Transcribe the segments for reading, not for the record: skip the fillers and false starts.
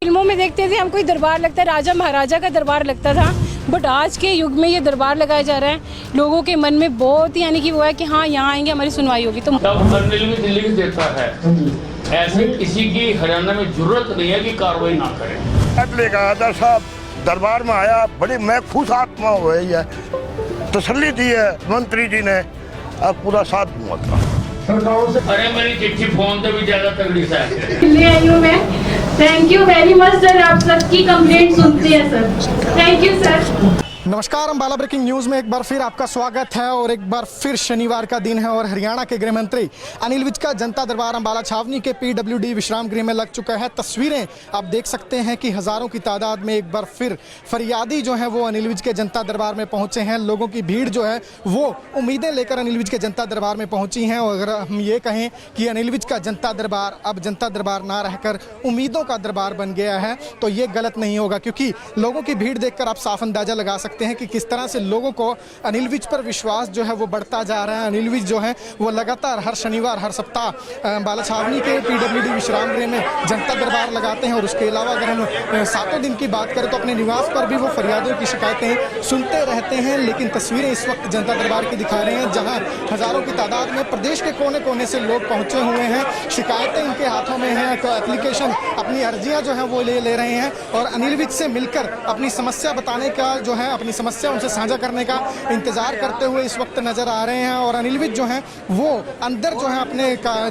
फिल्मों में देखते थे हम, कोई दरबार लगता है, राजा महाराजा का दरबार लगता था, बट आज के युग में ये दरबार लगाया जा रहा है। लोगों के मन में बहुत ही यानी कि वो है कि हाँ यहाँ आएंगे हमारी सुनवाई होगी। तो अनिल भी दिल्ली देता है, ऐसे किसी की हरियाणा में जरूरत नहीं है कि कार्रवाई ना करें। आदर साहब दरबार में आया, बड़ी मैं खुश आत्मा हो रही है, तसल्ली दी है मंत्री जी ने, अब पूरा साथ दूंगा था। अरे मेरी चिट्ठी फोन से भी ज्यादा तगड़ी सा ले आई हूँ मैं। Thank you very much sir, आप सबकी कंप्लेंट सुनते हैं सर। Thank you sir. नमस्कार, अम्बाला ब्रेकिंग न्यूज़ में एक बार फिर आपका स्वागत है। और एक बार फिर शनिवार का दिन है और हरियाणा के गृह मंत्री अनिल विज का जनता दरबार अम्बाला छावनी के PWD विश्राम गृह में लग चुका है। तस्वीरें आप देख सकते हैं कि हज़ारों की तादाद में एक बार फिर फरियादी जो है वो अनिल विज के जनता दरबार में पहुंचे हैं। लोगों की भीड़ जो है वो उम्मीदें लेकर अनिल विज के जनता दरबार में पहुंची हैं। और अगर हम ये कहें कि अनिल विज का जनता दरबार अब जनता दरबार ना रहकर उम्मीदों का दरबार बन गया है तो ये गलत नहीं होगा, क्योंकि लोगों की भीड़ देखकर आप साफ अंदाज़ा लगा सकते हैं कि किस तरह से लोगों को अनिल विज पर विश्वास जो है वो बढ़ता जा रहा है। अनिल विज जो है वो लगातार हर शनिवार हर सप्ताह अम्बाला छावनी के PWD विश्राम गृह में जनता दरबार लगाते हैं। और उसके अलावा अगर हम सातों दिन की बात करें तो अपने निवास पर भी वो फरियादियों की शिकायतें सुनते रहते हैं। लेकिन तस्वीरें इस वक्त जनता दरबार की दिखा रहे हैं, जहाँ हज़ारों की तादाद में प्रदेश के कोने कोने से लोग पहुँचे हुए हैं। शिकायतें इनके हाथों में हैं, एप्लीकेशन अपनी अर्जियाँ जो हैं वो ले रहे हैं और अनिल विज से मिलकर अपनी समस्या बताने का जो है, अपनी समस्या उनसे साझा करने का इंतजार करते हुए इस वक्त नजर आ रहे हैं। और अनिल विज जो हैं वो अंदर जो है अपने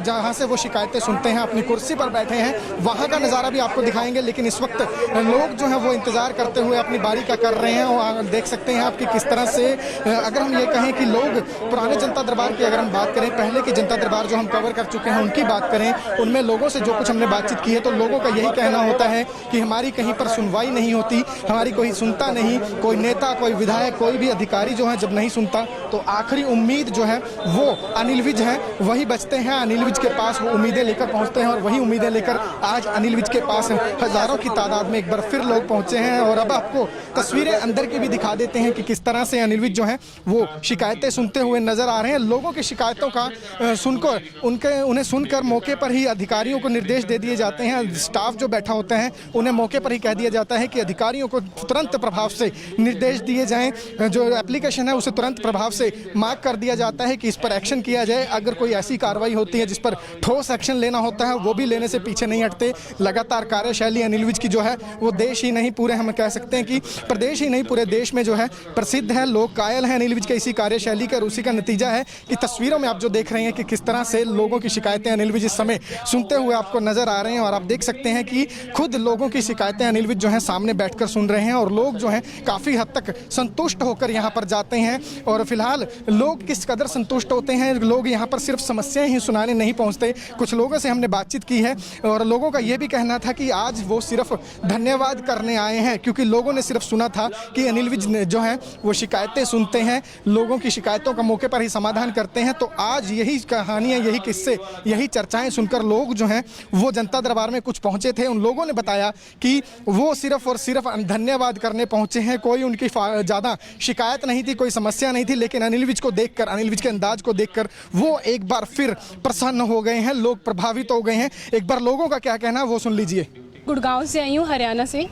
जहां से वो शिकायतें सुनते हैं अपनी कुर्सी पर बैठे हैं, वहां का नज़ारा भी आपको दिखाएंगे। लेकिन इस वक्त लोग जो हैं वो इंतजार करते हुए अपनी बारी का कर रहे हैं। और देख सकते हैं आप कि किस तरह से, अगर हम ये कहें कि लोग पुराने जनता दरबार की अगर हम बात करें, पहले के जनता दरबार जो हम कवर कर चुके हैं उनकी बात करें, उनमें लोगों से जो कुछ हमने बातचीत की है तो लोगों का यही कहना होता है कि हमारी कहीं पर सुनवाई नहीं होती, हमारी कोई सुनता नहीं, कोई नेता, कोई विधायक, कोई भी अधिकारी जो है जब नहीं सुनता तो आखिरी उम्मीद जो है वो अनिल विज है, वही बचते हैं। अनिल विज के पास वो उम्मीदें लेकर पहुंचते हैं और वही उम्मीदें लेकर आज अनिल विज के पास हज़ारों की तादाद में एक बार फिर लोग पहुंचे हैं। और अब आपको तस्वीरें अंदर की भी दिखा देते हैं कि किस तरह से अनिल विज जो है वो शिकायतें सुनते हुए नजर आ रहे हैं। लोगों की शिकायतों का सुनकर उन्हें सुनकर मौके पर ही अधिकारियों को निर्देश दे दिए जाते हैं। स्टाफ जो बैठा होता है उन्हें मौके पर ही कह दिया जाता है कि अधिकारियों को तुरंत प्रभाव से निर्देश दिए जाएं, जो एप्लीकेशन है उसे तुरंत प्रभाव से मार्क कर दिया जाता है कि इस पर एक्शन किया जाए। अगर कोई ऐसी कार्रवाई होती है जिस पर ठोस एक्शन लेना होता है वो भी लेने से पीछे नहीं हटते। लगातार कार्यशैली अनिल विज की जो है वो देश ही नहीं, पूरे हम कह सकते हैं कि प्रदेश ही नहीं पूरे देश में जो है प्रसिद्ध है। लोग कायल हैं अनिल विज के इसी कार्यशैली का। और उसी का नतीजा है कि तस्वीरों में आप जो देख रहे हैं कि किस तरह से लोगों की शिकायतें अनिल विज इस समय सुनते हुए आपको नजर आ रहे हैं। और आप देख सकते हैं कि खुद लोगों की शिकायतें अनिल विज जो है सामने बैठकर सुन रहे हैं और लोग जो है काफ़ी हद तक संतुष्ट होकर यहाँ पर जाते हैं। और फिलहाल लोग किस कदर संतुष्ट होते हैं, लोग यहाँ पर सिर्फ समस्याएं ही सुनाने नहीं पहुँचते। कुछ लोगों से हमने बातचीत की है और लोगों का ये भी कहना था कि आज वो सिर्फ धन्यवाद करने आए हैं, क्योंकि लोगों ने सिर्फ सुना था कि अनिल विज जो है वो शिकायतें सुनते हैं, लोगों की शिकायतों का मौके पर ही समाधान करते हैं। तो आज यही कहानियाँ, यही किस्से, यही चर्चाएँ सुनकर लोग जो हैं वो जनता दरबार में कुछ पहुँचे थे। उन लोगों ने बताया कि वो सिर्फ और सिर्फ धन्यवाद करने पहुँचे हैं, कोई उनकी ज़्यादा शिकायत नहीं थी, कोई समस्या नहीं थी। लेकिन अनिल विज को देखकर, अनिल विज के अंदाज को देखकर वो एक बार फिर प्रसन्न हो गए हैं, लोग प्रभावित हो गए हैं। एक बार लोगों का क्या कहना है वो सुन लीजिए। गुड़गांव से आई हूँ, हरियाणा से।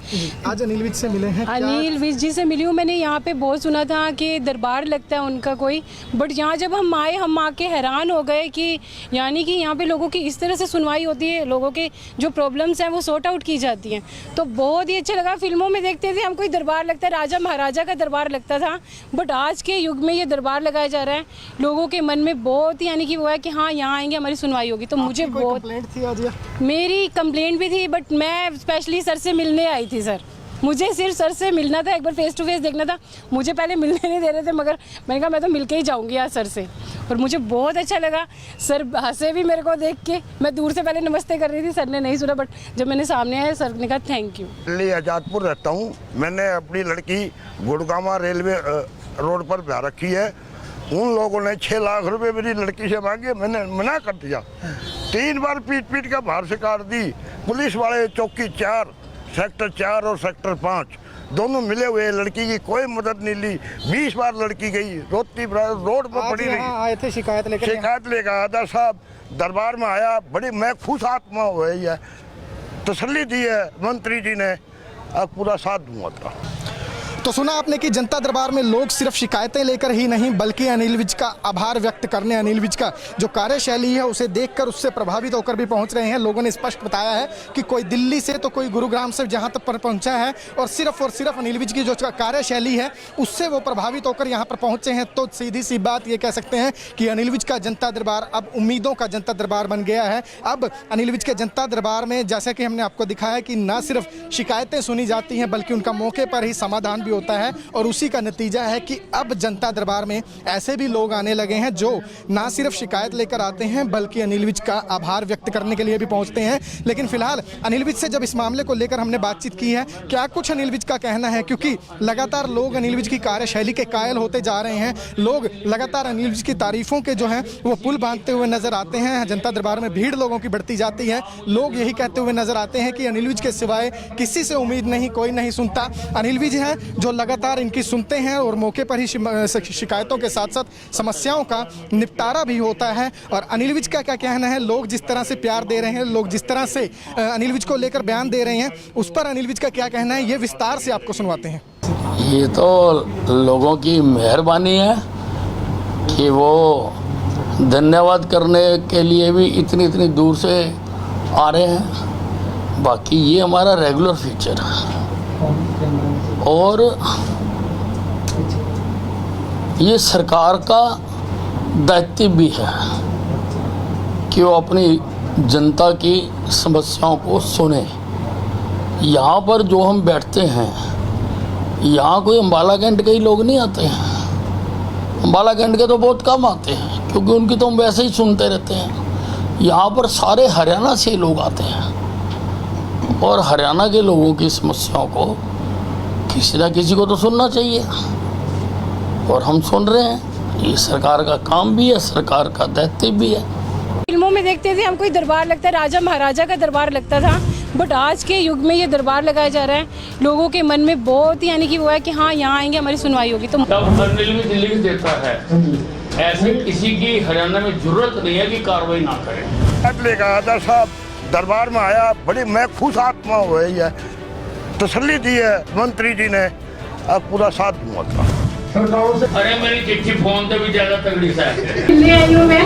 आज अनिल विज से मिले हैं? अनिल विज जी से मिली हूँ। मैंने यहाँ पे बहुत सुना था कि दरबार लगता है उनका कोई, बट यहाँ जब हम आए, हम आके हैरान हो गए कि यानी कि यहाँ पे लोगों की इस तरह से सुनवाई होती है, लोगों के जो प्रॉब्लम्स हैं वो सॉर्ट आउट की जाती हैं। तो बहुत ही अच्छा लगा। फिल्मों में देखते थे हम, कोई दरबार लगता है, राजा महाराजा का दरबार लगता था, बट आज के युग में ये दरबार लगाया जा रहा है। लोगों के मन में बहुत ही यानी कि वो है कि हाँ यहाँ आएंगे हमारी सुनवाई होगी। तो मुझे बहुत कंप्लेंट थी आज? मेरी कंप्लेंट भी थी, बट मैं स्पेशली सर से मिलने आई थी। सर मुझे सिर्फ सर से मिलना था, एक बार फेस टू फेस देखना था। मुझे पहले मिलने नहीं दे रहे थे, मगर मैंने कहा मैं तो मिल के ही जाऊंगी आज सर से। और मुझे बहुत अच्छा लगा। सर हंसे भी मेरे को देख के। मैं दूर से पहले नमस्ते कर रही थी, सर ने नहीं सुना, बट जब मैंने सामने आया सर ने कहा थैंक यू। दिल्ली आजादपुर रहता हूँ। मैंने अपनी लड़की गुड़गांव रेलवे रोड पर ब्याह रखी है। उन लोगों ने 6 लाख रुपए मेरी लड़की से मांगे, मैंने मना कर दिया। 3 बार पीट का बाहर से काट दी। पुलिस वाले चौकी 4, सेक्टर 4 और सेक्टर 5 दोनों मिले हुए। लड़की की कोई मदद नहीं ली। 20 बार लड़की गई, रोती रोड पर पड़ी रही। आए थे शिकायत लेकर आदर साहब दरबार में आया, बड़ी मैं खुश आत्मा हो रही है, तसल्ली दी है मंत्री जी ने, अब पूरा साथ दूंगा था। तो सुना आपने कि जनता दरबार में लोग सिर्फ शिकायतें लेकर ही नहीं बल्कि अनिल विज का आभार व्यक्त करने, अनिल विज का जो कार्यशैली है उसे देखकर उससे प्रभावित होकर भी पहुंच रहे हैं। लोगों ने स्पष्ट बताया है कि कोई दिल्ली से तो कोई गुरुग्राम से जहां तक पर पहुंचा है और सिर्फ अनिल विज की जो कार्यशैली है उससे वो प्रभावित होकर यहाँ पर पहुंचे हैं। तो सीधी सी बात ये कह सकते हैं कि अनिल विज का जनता दरबार अब उम्मीदों का जनता दरबार बन गया है। अब अनिल विज के जनता दरबार में जैसा कि हमने आपको दिखाया कि न सिर्फ शिकायतें सुनी जाती हैं बल्कि उनका मौके पर ही समाधान भी होता है और उसी का नतीजा है कि अब जनता दरबार में ऐसे भी लोग आने लगे हैं जो ना सिर्फ शिकायत लेकर आते हैं बल्कि अनिल विज का आभार व्यक्त करने के लिए भी पहुंचते हैं। लेकिन फिलहाल अनिल विज से जब इस मामले को लेकर हमने बातचीत की है, क्या कुछ अनिल विज का कहना है, क्योंकि लगातार लोग अनिल विज की कार्यशैली के कायल होते जा रहे हैं। लोग लगातार अनिल विज की तारीफों के जो हैं वो पुल बांधते हुए नजर आते हैं। जनता दरबार में भीड़ लोगों की बढ़ती जाती है। लोग यही कहते हुए नजर आते हैं कि अनिल विज के सिवाय किसी से उम्मीद नहीं, कोई नहीं सुनता। अनिल विज हैं जो लगातार इनकी सुनते हैं और मौके पर ही शिकायतों के साथ साथ समस्याओं का निपटारा भी होता है। और अनिल विज का क्या कहना है, लोग जिस तरह से प्यार दे रहे हैं, लोग जिस तरह से अनिल विज को लेकर बयान दे रहे हैं, उस पर अनिल विज का क्या कहना है ये विस्तार से आपको सुनवाते हैं। ये तो लोगों की मेहरबानी है कि वो धन्यवाद करने के लिए भी इतनी दूर से आ रहे हैं। बाकी ये हमारा रेगुलर फीचर है और ये सरकार का दायित्व भी है कि वो अपनी जनता की समस्याओं को सुने। यहाँ पर जो हम बैठते हैं, यहाँ कोई अम्बाला कैंट के ही लोग नहीं आते हैं। अम्बाला कैंट के तो बहुत कम आते हैं क्योंकि उनकी तो हम वैसे ही सुनते रहते हैं। यहाँ पर सारे हरियाणा से लोग आते हैं और हरियाणा के लोगों की समस्याओं को किसी ना किसी को तो सुनना चाहिए और हम सुन रहे हैं। ये सरकार का काम भी है, सरकार का दायित्व भी है। फिल्मों में देखते थे हम, कोई दरबार लगता है, राजा महाराजा का दरबार लगता था, बट आज के युग में ये दरबार लगाया जा रहा है। लोगों के मन में बहुत यानी कि वो है कि हाँ यहाँ आएंगे हमारी सुनवाई होगी। तो तब अनिल विज लिख देता है, ऐसे किसी की हरियाणा में जरूरत नहीं है कि कार्रवाई ना करें। लेकर आया साहब दरबार में आया, बड़ी मैं खुश आत्मा हो रही है, तसल्ली दी है मंत्री जी ने, अब पूरा साथ दूंगा था। अरे मेरी चिट्ठी फोन पे भी ज्यादा तगड़ी सा है। ले आई हूँ मैं।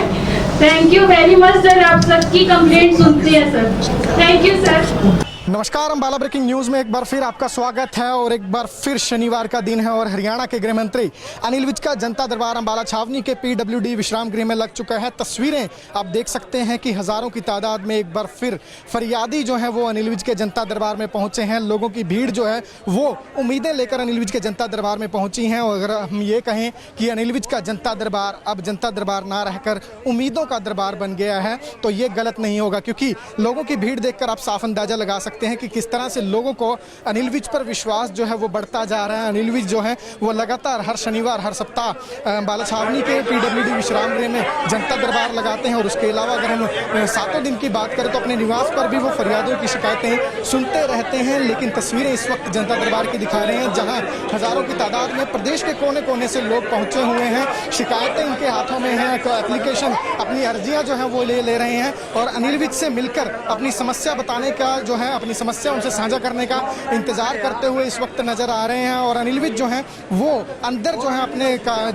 Thank you very much sir, आप सबकी कंप्लेंट सुनते हैं सर। Thank you sir. नमस्कार, अम्बाला ब्रेकिंग न्यूज़ में एक बार फिर आपका स्वागत है और एक बार फिर शनिवार का दिन है और हरियाणा के गृह मंत्री अनिल विज का जनता दरबार अम्बाला छावनी के PWD विश्राम गृह में लग चुका है। तस्वीरें आप देख सकते हैं कि हज़ारों की तादाद में एक बार फिर फरियादी जो है वो अनिल विज के जनता दरबार में पहुंचे हैं। लोगों की भीड़ जो है वो उम्मीदें लेकर अनिल विज के जनता दरबार में पहुंची हैं। और अगर हम ये कहें कि अनिल विज का जनता दरबार अब जनता दरबार ना रहकर उम्मीदों का दरबार बन गया है तो ये गलत नहीं होगा, क्योंकि लोगों की भीड़ देखकर आप साफ अंदाज़ा लगा सकते हैं कि किस तरह से लोगों को अनिल विज पर विश्वास जो है वो बढ़ता जा रहा है। अनिल विज जो है वो लगातार हर शनिवार हर सप्ताह अम्बाला छावनी के PWD विश्राम गृह में जनता दरबार लगाते हैं। और उसके अलावा अगर हम 7 दिन की बात करें तो अपने निवास पर भी वो फरियादों की शिकायतें सुनते रहते हैं। लेकिन तस्वीरें इस वक्त जनता दरबार की दिखा रहे हैं जहाँ हज़ारों की तादाद में प्रदेश के कोने कोने से लोग पहुँचे हुए हैं। शिकायतें इनके हाथों में हैं, एप्लीकेशन अपनी अर्जियाँ जो हैं वो ले रहे हैं और अनिल विज से मिलकर अपनी समस्या बताने का जो है, अपनी समस्या उनसे साझा करने का इंतजार करते हुए इस वक्त नजर आ रहे हैं। और अनिल विज जो हैं वो अंदर जो है अपने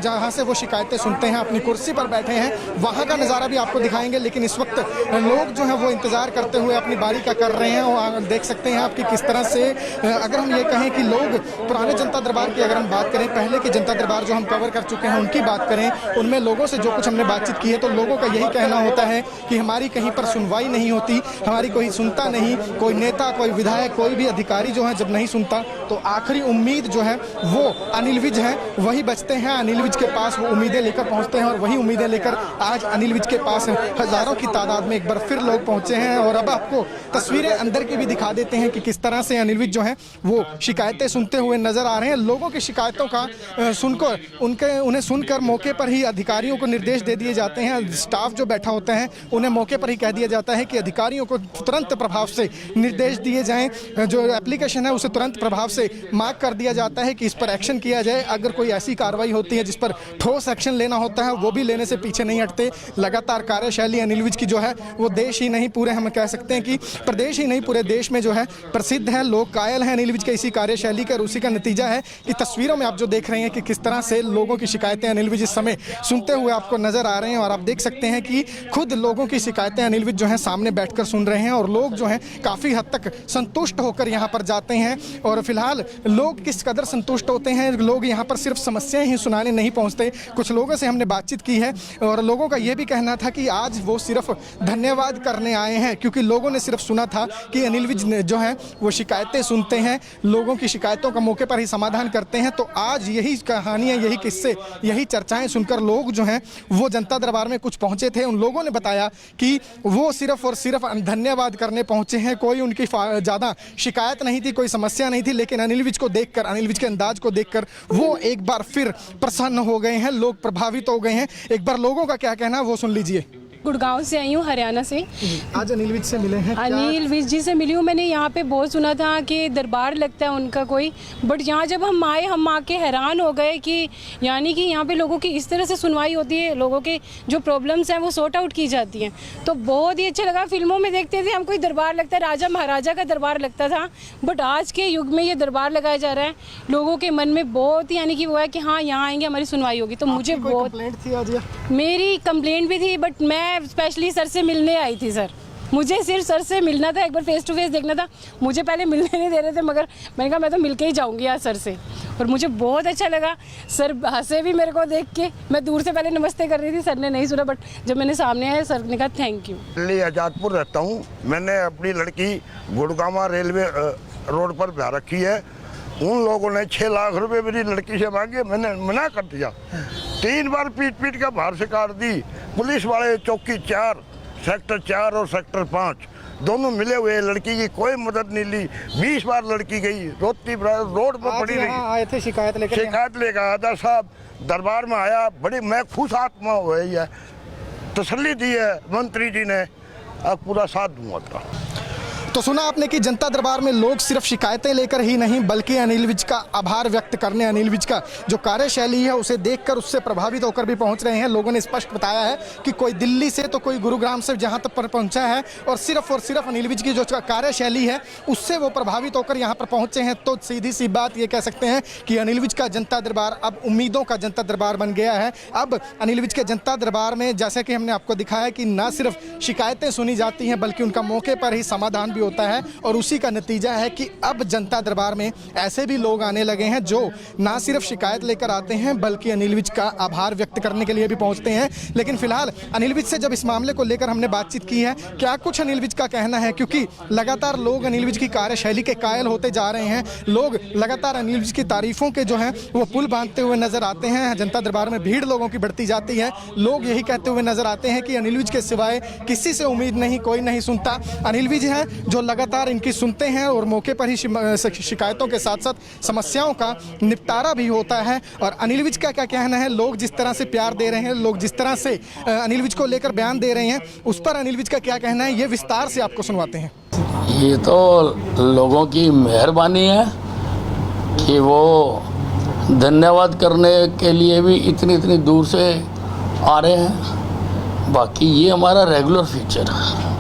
जहां से वो शिकायतें सुनते हैं अपनी कुर्सी पर बैठे हैं, वहां का नज़ारा भी आपको दिखाएंगे। लेकिन इस वक्त लोग जो हैं वो इंतजार करते हुए अपनी बारी का कर रहे हैं। और देख सकते हैं आप कि किस तरह से अगर हम ये कहें कि लोग पुराने जनता दरबार की अगर हम बात करें, पहले के जनता दरबार जो हम कवर कर चुके हैं उनकी बात करें, उनमें लोगों से जो कुछ हमने बातचीत की है तो लोगों का यही कहना होता है कि हमारी कहीं पर सुनवाई नहीं होती, हमारी कोई सुनता नहीं, कोई नेता, कोई विधायक, कोई भी अधिकारी जो है जब नहीं सुनता तो आखिरी उम्मीद जो है वो अनिल विज हैं, वही बचते हैं। अनिल विज के पास वो उम्मीदें लेकर पहुंचते हैं और वही उम्मीदें लेकर आज अनिल विज के पास हज़ारों की तादाद में एक बार फिर लोग पहुंचे हैं। और अब आपको तस्वीरें अंदर की भी दिखा देते हैं कि किस तरह से अनिल विज जो है वो शिकायतें सुनते हुए नजर आ रहे हैं। लोगों की शिकायतों का सुनकर उन्हें सुनकर मौके पर ही अधिकारियों को निर्देश दे दिए जाते हैं। स्टाफ जो बैठा होता है उन्हें मौके पर ही कह दिया जाता है कि अधिकारियों को तुरंत प्रभाव से निर्देश निर्देश दिए जाएं, जो एप्लीकेशन है उसे तुरंत प्रभाव से मार्क कर दिया जाता है कि इस पर एक्शन किया जाए। अगर कोई ऐसी कार्रवाई होती है जिस पर ठोस एक्शन लेना होता है वो भी लेने से पीछे नहीं हटते। लगातार कार्यशैली अनिल विज की जो है वो देश ही नहीं पूरे हम कह सकते हैं कि प्रदेश ही नहीं पूरे देश में जो है प्रसिद्ध है। लोग कायल हैं अनिल विज के इसी कार्यशैली का, और उसी का नतीजा है कि तस्वीरों में आप जो देख रहे हैं कि किस तरह से लोगों की शिकायतें अनिल विज इस समय सुनते हुए आपको नजर आ रहे हैं। और आप देख सकते हैं कि खुद लोगों की शिकायतें अनिल विज जो है सामने बैठकर सुन रहे हैं, और लोग जो हैं काफ़ी हद तक संतुष्ट होकर यहाँ पर जाते हैं। और फिलहाल लोग किस कदर संतुष्ट होते हैं, लोग यहाँ पर सिर्फ समस्याएं ही सुनाने नहीं पहुँचते। कुछ लोगों से हमने बातचीत की है और लोगों का ये भी कहना था कि आज वो सिर्फ धन्यवाद करने आए हैं, क्योंकि लोगों ने सिर्फ सुना था कि अनिल विज जो है वो शिकायतें सुनते हैं, लोगों की शिकायतों का मौके पर ही समाधान करते हैं। तो आज यही कहानियाँ, यही किस्से, यही चर्चाएं सुनकर लोग जो हैं वो जनता दरबार में कुछ पहुंचे थे। उन लोगों ने बताया कि वो सिर्फ और सिर्फ धन्यवाद करने पहुंचे हैं, कोई उनकी ज़्यादा शिकायत नहीं थी, कोई समस्या नहीं थी। लेकिन अनिल विज को देखकर, अनिल विज के अंदाज को देखकर वो एक बार फिर प्रसन्न हो गए हैं, लोग प्रभावित हो गए हैं। एक बार लोगों का क्या कहना है वो सुन लीजिए। गुड़गांव से आई हूँ, हरियाणा से। आज अनिल विज से मिले हैं? अनिल विज जी से मिली हूँ। मैंने यहाँ पे बहुत सुना था कि दरबार लगता है उनका कोई, बट यहाँ जब हम आए, हम आके हैरान हो गए कि यानी कि यहाँ पे लोगों की इस तरह से सुनवाई होती है, लोगों के जो प्रॉब्लम्स हैं वो सॉर्ट आउट की जाती हैं। तो बहुत ही अच्छा लगा। फिल्मों में देखते थे हम कोई दरबार लगता है, राजा महाराजा का दरबार लगता था, बट आज के युग में ये दरबार लगाया जा रहा है। लोगों के मन में बहुत ही यानी कि वो है कि हाँ यहाँ आएंगे हमारी सुनवाई होगी। तो मुझे बहुत कंप्लेंट थी आज? मेरी कंप्लेंट भी थी, बट मैं स्पेशली सर से मिलने आई थी। सर मुझे सिर्फ सर से मिलना था, एक बार फेस टू फेस देखना था। मुझे पहले मिलने नहीं दे रहे थे, मगर मैंने कहा मैं तो मिल के ही जाऊंगी आज सर से, और मुझे बहुत अच्छा लगा। सर हंसे भी मेरे को देख के। मैं दूर से पहले नमस्ते कर रही थी, सर ने नहीं सुना, बट जब मैंने सामने आया सर ने कहा थैंक यू। दिल्ली आजादपुर रहता हूँ। मैंने अपनी लड़की गुड़गांव रेलवे रोड पर ब्याह रखी है। उन लोगों ने 6 लाख रुपए मेरी लड़की से मांगे, मैंने मना कर दिया। 3 बार पीट पीट कर बाहर से काट दी। पुलिस वाले चौकी 4, सेक्टर 4 और सेक्टर 5 दोनों मिले हुए, लड़की की कोई मदद नहीं ली। 20 बार लड़की गई, रोती रोड पर पड़ी रही। आए थे शिकायत लेकर? शिकायत लेकर आया था साहब, दरबार में आया, बड़ी मैं खुश आत्मा हो गई है। तसल्ली दी है मंत्री जी ने, अब पूरा साथ दूंगा था। तो सुना आपने कि जनता दरबार में लोग सिर्फ शिकायतें लेकर ही नहीं बल्कि अनिल विज का आभार व्यक्त करने, अनिल विज का जो कार्यशैली है उसे देखकर उससे प्रभावित होकर भी पहुंच रहे हैं। लोगों ने स्पष्ट बताया है कि कोई दिल्ली से तो कोई गुरुग्राम से जहां तक पर पहुंचा है, और सिर्फ अनिल विज की जो कार्यशैली है उससे वो प्रभावित होकर यहाँ पर पहुंचे हैं। तो सीधी सी बात ये कह सकते हैं कि अनिल विज का जनता दरबार अब उम्मीदों का जनता दरबार बन गया है। अब अनिल विज के जनता दरबार में जैसे कि हमने आपको दिखाया कि न सिर्फ शिकायतें सुनी जाती हैं बल्कि उनका मौके पर ही समाधान भी होता है। और उसी का नतीजा है कि अब जनता दरबार में ऐसे भी लोग आने लगे हैं जो ना सिर्फ शिकायत लेकर आते हैं बल्कि अनिल विज का आभार व्यक्त करने के लिए भी पहुंचते हैं। लेकिन फिलहाल अनिल विज से जब इस मामले को लेकर हमने बातचीत की है, क्या कुछ अनिल विज का कहना है, क्योंकि लगातार लोग अनिल विज की कार्यशैली के कायल होते जा रहे हैं। लोग लगातार अनिल विज की तारीफों के जो हैं वो पुल बांधते हुए नजर आते हैं। जनता दरबार में भीड़ लोगों की बढ़ती जाती है। लोग यही कहते हुए नजर आते हैं कि अनिल विज के सिवाय किसी से उम्मीद नहीं, कोई नहीं सुनता। अनिल विज हैं जो लगातार इनकी सुनते हैं और मौके पर ही शिकायतों के साथ साथ समस्याओं का निपटारा भी होता है। और अनिल विज का क्या कहना है, लोग जिस तरह से प्यार दे रहे हैं, लोग जिस तरह से अनिल विज को लेकर बयान दे रहे हैं, उस पर अनिल विज का क्या कहना है ये विस्तार से आपको सुनवाते हैं। ये तो लोगों की मेहरबानी है कि वो धन्यवाद करने के लिए भी इतनी दूर से आ रहे हैं। बाकी ये हमारा रेगुलर फीचर है,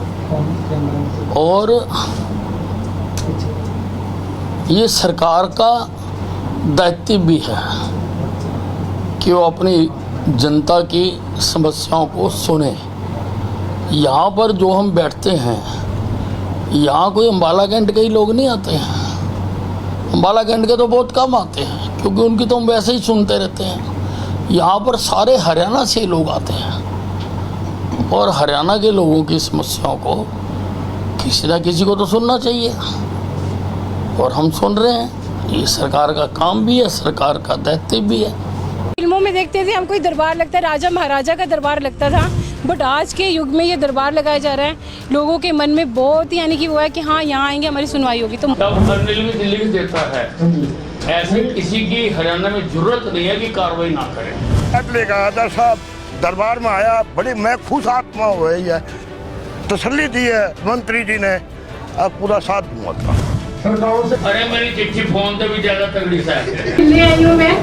और ये सरकार का दायित्व भी है कि वो अपनी जनता की समस्याओं को सुने। यहाँ पर जो हम बैठते हैं, यहाँ कोई अम्बाला कैंट के ही लोग नहीं आते हैं। अम्बाला कैंट के तो बहुत कम आते हैं, क्योंकि उनकी तो हम वैसे ही सुनते रहते हैं। यहाँ पर सारे हरियाणा से लोग आते हैं, और हरियाणा के लोगों की समस्याओं को किसी ना किसी को तो सुनना चाहिए, और हम सुन रहे हैं। ये सरकार का काम भी है, सरकार का दायित्व भी है। फिल्मों में देखते थे हम कोई दरबार लगता है, राजा महाराजा का दरबार लगता था, बट आज के युग में ये दरबार लगाया जा रहा है। लोगों के मन में बहुत ही यानी कि वो है कि हाँ यहाँ आएंगे हमारी सुनवाई होगी। तो तब अनिल विज दिल्ली देता है, ऐसे किसी की हरियाणा में जरूरत नहीं है कि कार्रवाई ना करें। लेकर आया साहब, दरबार में आया, बड़ी मैं खुश आत्मा हो गई है। तसल्ली दी है मंत्री जी ने, अब पूरा साथ दूंगा था। अरे मेरी चिट्ठी फोन पे भी ज्यादा तगड़ी सा है। ले आई हूँ मैं।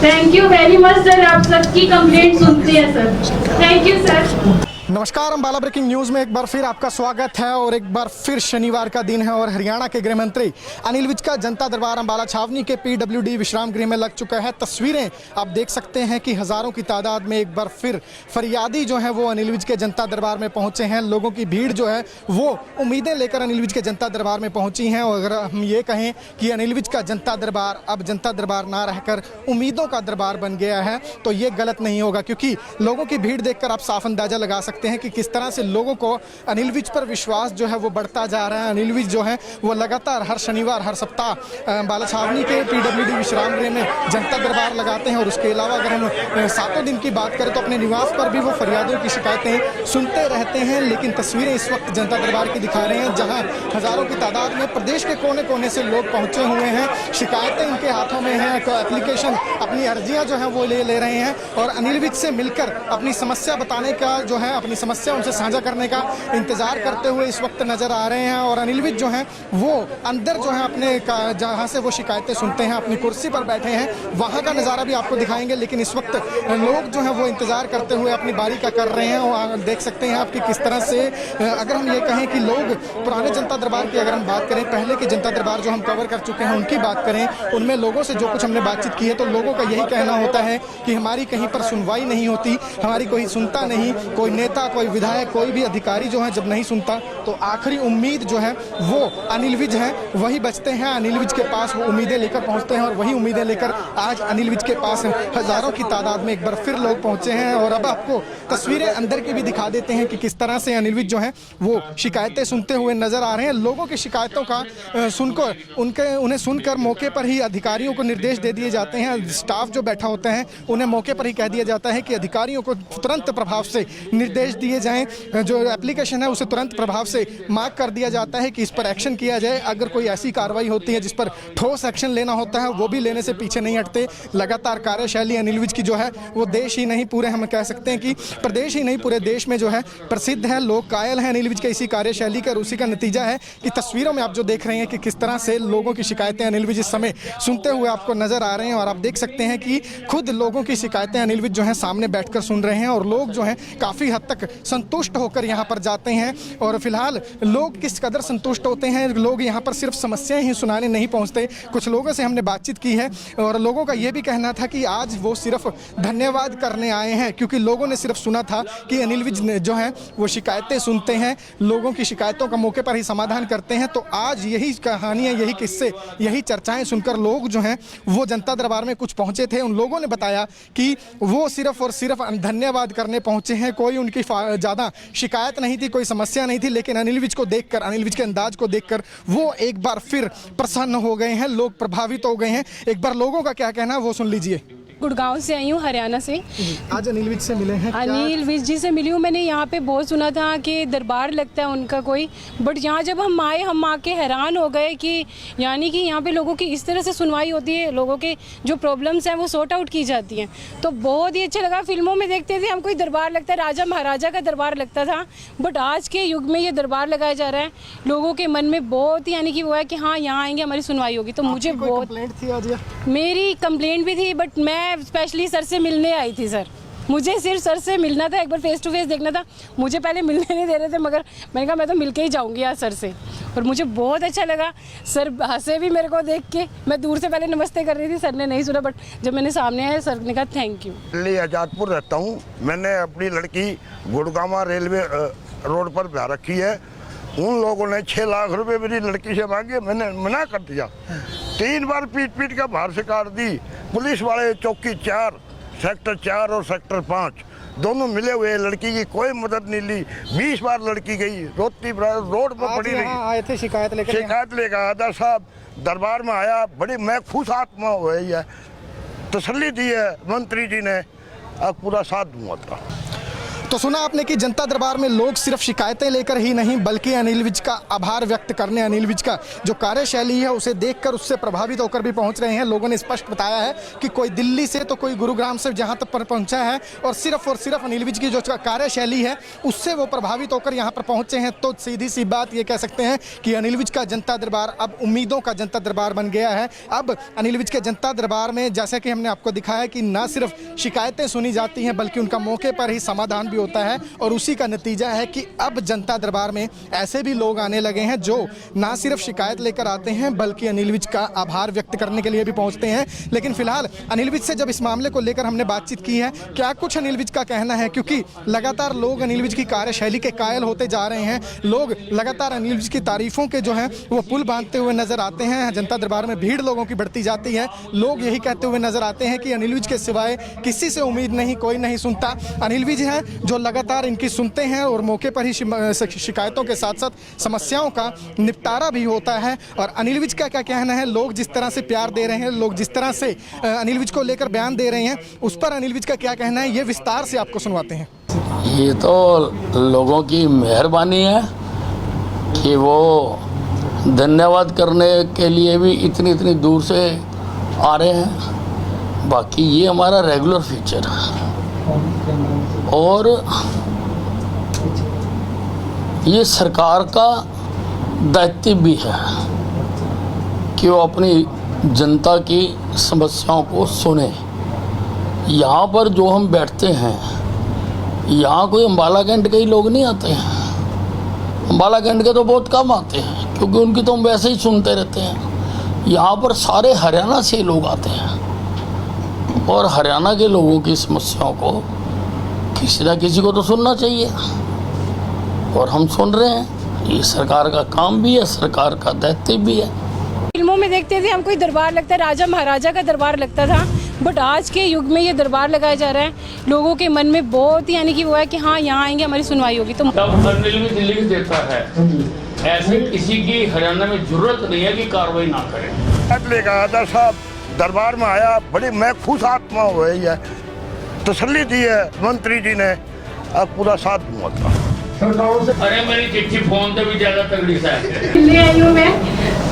Thank you very much sir, आप सबकी कंप्लेंट सुनते हैं सर। Thank you sir. नमस्कार, अम्बाला ब्रेकिंग न्यूज़ में एक बार फिर आपका स्वागत है और एक बार फिर शनिवार का दिन है और हरियाणा के गृह मंत्री अनिल विज का जनता दरबार अम्बाला छावनी के PWD विश्राम गृह में लग चुका है। तस्वीरें आप देख सकते हैं कि हज़ारों की तादाद में एक बार फिर फरियादी जो है वो अनिल विज के जनता दरबार में पहुंचे हैं। लोगों की भीड़ जो है वो उम्मीदें लेकर अनिल विज के जनता दरबार में पहुंची हैं। और अगर हम ये कहें कि अनिल विज का जनता दरबार अब जनता दरबार ना रहकर उम्मीदों का दरबार बन गया है तो ये गलत नहीं होगा, क्योंकि लोगों की भीड़ देखकर आप साफ अंदाज़ा लगा सकते हैं कि किस तरह से लोगों को अनिल विज पर विश्वास जो है वो बढ़ता जा रहा है। अनिल विज जो है वो लगातार हर शनिवार हर सप्ताह अम्बाला छावनी के PWD विश्राम गृह में जनता दरबार लगाते हैं। और उसके अलावा अगर हम सातों दिन की बात करें तो अपने निवास पर भी वो फरियादियों की शिकायतें सुनते रहते हैं। लेकिन तस्वीरें इस वक्त जनता दरबार की दिखा रहे हैं, जहाँ हज़ारों की तादाद में प्रदेश के कोने कोने से लोग पहुँचे हुए हैं। शिकायतें इनके हाथों में हैं, एप्लीकेशन अपनी अर्जियाँ जो हैं वो ले रहे हैं और अनिल विज से मिलकर अपनी समस्या बताने का जो है अपनी समस्या उनसे साझा करने का इंतजार करते हुए इस वक्त नजर आ रहे हैं। और अनिल विज जो हैं वो अंदर जो है अपने जहां से वो शिकायतें सुनते हैं अपनी कुर्सी पर बैठे हैं, वहां का नज़ारा भी आपको दिखाएंगे। लेकिन इस वक्त लोग जो हैं वो इंतजार करते हुए अपनी बारी का कर रहे हैं। और देख सकते हैं आप कि किस तरह से अगर हम ये कहें कि लोग पुराने जनता दरबार की अगर हम बात करें, पहले के जनता दरबार जो हम कवर कर चुके हैं उनकी बात करें, उनमें लोगों से जो कुछ हमने बातचीत की है तो लोगों का यही कहना होता है कि हमारी कहीं पर सुनवाई नहीं होती, हमारी कोई सुनता नहीं, कोई नेता कोई विधायक कोई भी अधिकारी जो है जब नहीं सुनता तो आखिरी उम्मीद जो है वो अनिल विज है, वही बचते हैं। अनिल विज के पास वो उम्मीदें लेकर पहुंचते हैं और वही उम्मीदें लेकर आज अनिल विज के पास हज़ारों की तादाद में एक बार फिर लोग पहुंचे हैं। और अब आपको तस्वीरें अंदर की भी दिखा देते हैं कि किस तरह से अनिल विज जो है वो शिकायतें सुनते हुए नजर आ रहे हैं। लोगों की शिकायतों का सुनकर उन्हें सुनकर मौके पर ही अधिकारियों को निर्देश दे दिए जाते हैं। स्टाफ जो बैठा होता है उन्हें मौके पर ही कह दिया जाता है कि अधिकारियों को तुरंत प्रभाव से निर्देश दिए जाएं, जो एप्लीकेशन है उसे तुरंत प्रभाव से मार्क कर दिया जाता है कि इस पर एक्शन किया जाए। अगर कोई ऐसी कार्रवाई होती है जिस पर ठोस एक्शन लेना होता है वो भी लेने से पीछे नहीं हटते। लगातार कार्यशैली अनिल विज की जो है वो देश ही नहीं पूरे हम कह सकते हैं कि प्रदेश ही नहीं पूरे देश में जो है प्रसिद्ध है। लोग कायल हैं अनिल विज के इसी कार्यशैली का। उसी का नतीजा है कि तस्वीरों में आप जो देख रहे हैं कि किस तरह से लोगों की शिकायतें अनिल विज इस समय सुनते हुए आपको नजर आ रहे हैं। और आप देख सकते हैं कि खुद लोगों की शिकायतें अनिल विज जो है सामने बैठकर सुन रहे हैं और लोग जो है काफ़ी हद तक संतुष्ट होकर यहाँ पर जाते हैं। और फिलहाल लोग किस कदर संतुष्ट होते हैं, लोग यहाँ पर सिर्फ समस्याएं ही सुनाने नहीं पहुँचते। कुछ लोगों से हमने बातचीत की है और लोगों का ये भी कहना था कि आज वो सिर्फ धन्यवाद करने आए हैं, क्योंकि लोगों ने सिर्फ सुना था कि अनिल विज जो है वो शिकायतें सुनते हैं, लोगों की शिकायतों का मौके पर ही समाधान करते हैं। तो आज यही कहानियाँ, यही किस्से, यही चर्चाएँ सुनकर लोग जो हैं वो जनता दरबार में कुछ पहुँचे थे। उन लोगों ने बताया कि वो सिर्फ और सिर्फ धन्यवाद करने पहुँचे हैं, कोई उनकी ज़्यादा शिकायत नहीं थी, कोई समस्या नहीं थी। लेकिन अनिल विज को देखकर, अनिल विज के अंदाज को देखकर वो एक बार फिर प्रसन्न हो गए हैं, लोग प्रभावित हो गए हैं। एक बार लोगों का क्या कहना है वो सुन लीजिए। गुड़गांव से आई हूँ, हरियाणा से। आज अनिल विज से मिले हैं? अनिल विज जी से मिली हूँ। मैंने यहाँ पे बहुत सुना था कि दरबार लगता है उनका कोई, बट यहाँ जब हम आए, हम आके हैरान हो गए कि यानी कि यहाँ पे लोगों की इस तरह से सुनवाई होती है, लोगों के जो प्रॉब्लम्स हैं वो सॉर्ट आउट की जाती हैं। तो बहुत ही अच्छा लगा। फिल्मों में देखते थे हम कोई दरबार लगता है, राजा महाराजा का दरबार लगता था, बट आज के युग में ये दरबार लगाया जा रहा है। लोगों के मन में बहुत ही यानी कि वो है कि हाँ यहाँ आएंगे हमारी सुनवाई होगी। तो मुझे बहुत कंप्लेंट थी आज? मेरी कंप्लेंट भी थी, बट मैं स्पेशली सर से मिलने आई थी। सर मुझे सिर्फ सर से मिलना था, एक बार फेस टू फेस देखना था। मुझे पहले मिलने नहीं दे रहे थे, मगर मैंने कहा मैं तो मिलके ही जाऊंगी आज सर से। और मुझे बहुत अच्छा लगा। सर हंसे भी मेरे को देख के। मैं दूर से पहले नमस्ते कर रही थी, सर ने नहीं सुना, बट जब मैंने सामने आया सर ने कहा थैंक यू। दिल्ली आजादपुर रहता हूँ। मैंने अपनी लड़की गुड़गांव रेलवे रोड पर ब्याह रखी है। उन लोगों ने 6 लाख रुपए मेरी लड़की से मांगे, मैंने मना कर दिया। 3 बार पीट पीट कर बाहर से काट दी। पुलिस वाले चौकी 4, सेक्टर 4 और सेक्टर 5 दोनों मिले हुए। लड़की की कोई मदद नहीं ली। 20 बार लड़की गई, रोती रोड पर पड़ी रही। आए थे शिकायत लेकर आधा साहब दरबार में आया। बड़ी मैं खुश आत्मा हो रही है, तसल्ली दी है मंत्री जी ने, अब पूरा साथ दूंगा था। तो सुना आपने कि जनता दरबार में लोग सिर्फ शिकायतें लेकर ही नहीं बल्कि अनिल विज का आभार व्यक्त करने, अनिल विज का जो कार्यशैली है उसे देखकर उससे प्रभावित होकर भी पहुंच रहे हैं। लोगों ने स्पष्ट बताया है कि कोई दिल्ली से तो कोई गुरुग्राम से जहां तक पर पहुंचा है और सिर्फ अनिल विज की जो कार्यशैली है उससे वो प्रभावित होकर यहाँ पर पहुंचे हैं। तो सीधी सी बात ये कह सकते हैं कि अनिल विज का जनता दरबार अब उम्मीदों का जनता दरबार बन गया है। अब अनिल विज के जनता दरबार में जैसा कि हमने आपको दिखाया कि न सिर्फ शिकायतें सुनी जाती हैं बल्कि उनका मौके पर ही समाधान भी होता है और उसी का नतीजा है कि अब जनता दरबार में ऐसे भी लोग आने लगे हैं जो ना सिर्फ शिकायत लेकर आते हैं बल्कि अनिल विज का आभार व्यक्त करने के लिए भी पहुंचते हैं। लेकिन फिलहाल अनिल विज से जब इस मामले को लेकर हमने बातचीत की है, क्या कुछ अनिल विज का कहना है, क्योंकि लगातार लोग अनिल विज की कार्यशैली के कायल होते जा रहे हैं। लोग लगातार अनिल विज की तारीफों के जो हैं वो पुल बांधते हुए नजर आते हैं। जनता दरबार में भीड़ लोगों की बढ़ती जाती है। लोग यही कहते हुए नजर आते हैं कि अनिल विज के सिवाय किसी से उम्मीद नहीं, कोई नहीं सुनता। अनिल विज हैं जो लगातार इनकी सुनते हैं और मौके पर ही शिकायतों के साथ साथ समस्याओं का निपटारा भी होता है। और अनिल विज का क्या कहना है, लोग जिस तरह से प्यार दे रहे हैं, लोग जिस तरह से अनिल विज को लेकर बयान दे रहे हैं, उस पर अनिल विज का क्या कहना है ये विस्तार से आपको सुनवाते हैं। ये तो लोगों की मेहरबानी है कि वो धन्यवाद करने के लिए भी इतनी दूर से आ रहे हैं। बाकी ये हमारा रेगुलर फीचर है और ये सरकार का दायित्व भी है कि वो अपनी जनता की समस्याओं को सुने। यहाँ पर जो हम बैठते हैं, यहाँ कोई अम्बाला कैंट के ही लोग नहीं आते हैं। अम्बाला कैंट के तो बहुत कम आते हैं क्योंकि उनकी तो हम वैसे ही सुनते रहते हैं। यहाँ पर सारे हरियाणा से लोग आते हैं और हरियाणा के लोगों की समस्याओं को किसी ना किसी को तो सुनना चाहिए और हम सुन रहे हैं। ये सरकार का काम भी है, सरकार का दायित्व भी है। फिल्मों में देखते थे हम, कोई दरबार लगता है, राजा महाराजा का दरबार लगता था, बट आज के युग में ये दरबार लगाया जा रहा है। लोगों के मन में बहुत ही यानी कि वो है कि हाँ यहाँ आएंगे हमारी सुनवाई होगी। तो तब अनिल विज लिख देता है, ऐसे किसी की हरियाणा में जरूरत नहीं है कि कार्रवाई ना करें। लेकर आधा साहब दरबार में आया, बड़ी मैं खुश आत्मा हो रही है, तसल्ली दी है मंत्री जी ने, अब पूरा साथ दूंगा था। अरे मेरी चिट्ठी फोन पे भी ज्यादा तगड़ी सा है। ले आई हूँ मैं।